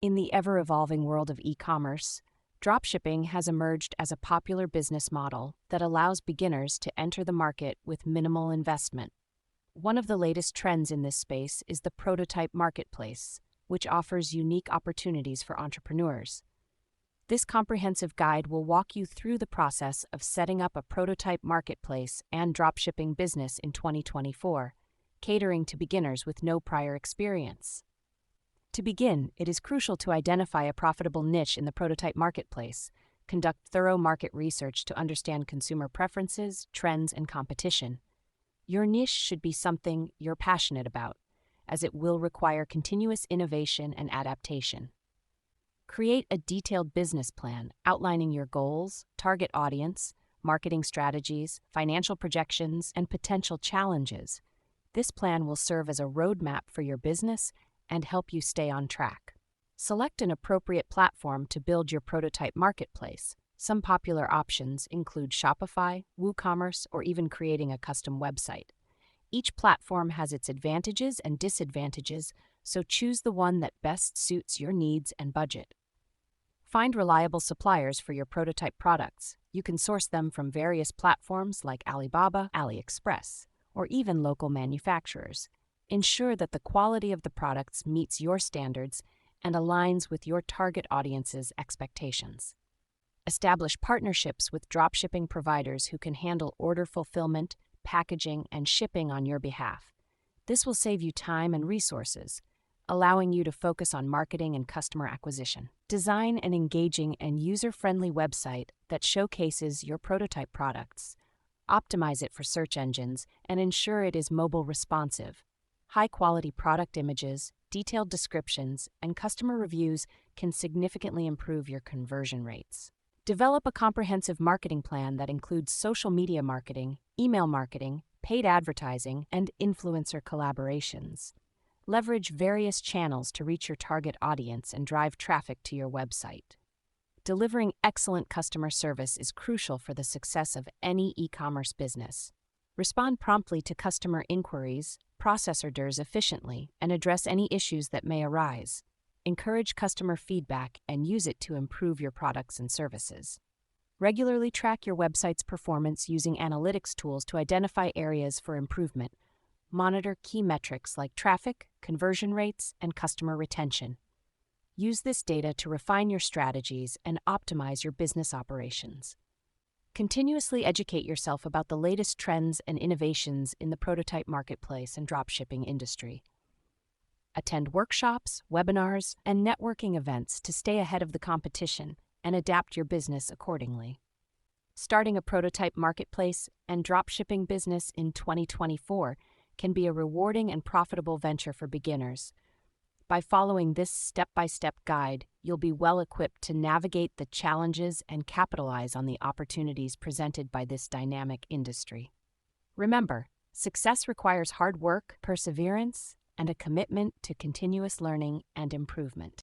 In the ever-evolving world of e-commerce, dropshipping has emerged as a popular business model that allows beginners to enter the market with minimal investment. One of the latest trends in this space is the prototype marketplace, which offers unique opportunities for entrepreneurs. This comprehensive guide will walk you through the process of setting up a prototype marketplace and dropshipping business in 2024, catering to beginners with no prior experience. To begin, it is crucial to identify a profitable niche in the prototype marketplace, conduct thorough market research to understand consumer preferences, trends, and competition. Your niche should be something you're passionate about, as it will require continuous innovation and adaptation. Create a detailed business plan outlining your goals, target audience, marketing strategies, financial projections, and potential challenges. This plan will serve as a roadmap for your business and help you stay on track. Select an appropriate platform to build your prototype marketplace. Some popular options include Shopify, WooCommerce, or even creating a custom website. Each platform has its advantages and disadvantages, so choose the one that best suits your needs and budget. Find reliable suppliers for your prototype products. You can source them from various platforms like Alibaba, AliExpress, or even local manufacturers. Ensure that the quality of the products meets your standards and aligns with your target audience's expectations. Establish partnerships with dropshipping providers who can handle order fulfillment, packaging, and shipping on your behalf. This will save you time and resources, allowing you to focus on marketing and customer acquisition. Design an engaging and user-friendly website that showcases your prototype products. Optimize it for search engines and ensure it is mobile responsive. High-quality product images, detailed descriptions, and customer reviews can significantly improve your conversion rates. Develop a comprehensive marketing plan that includes social media marketing, email marketing, paid advertising, and influencer collaborations. Leverage various channels to reach your target audience and drive traffic to your website. Delivering excellent customer service is crucial for the success of any e-commerce business. Respond promptly to customer inquiries, process orders efficiently, and address any issues that may arise. Encourage customer feedback and use it to improve your products and services. Regularly track your website's performance using analytics tools to identify areas for improvement. Monitor key metrics like traffic, conversion rates, and customer retention. Use this data to refine your strategies and optimize your business operations. Continuously educate yourself about the latest trends and innovations in the prototype marketplace and dropshipping industry. Attend workshops, webinars, and networking events to stay ahead of the competition and adapt your business accordingly. Starting a prototype marketplace and dropshipping business in 2024 can be a rewarding and profitable venture for beginners. By following this step-by-step guide, you'll be well equipped to navigate the challenges and capitalize on the opportunities presented by this dynamic industry. Remember, success requires hard work, perseverance, and a commitment to continuous learning and improvement.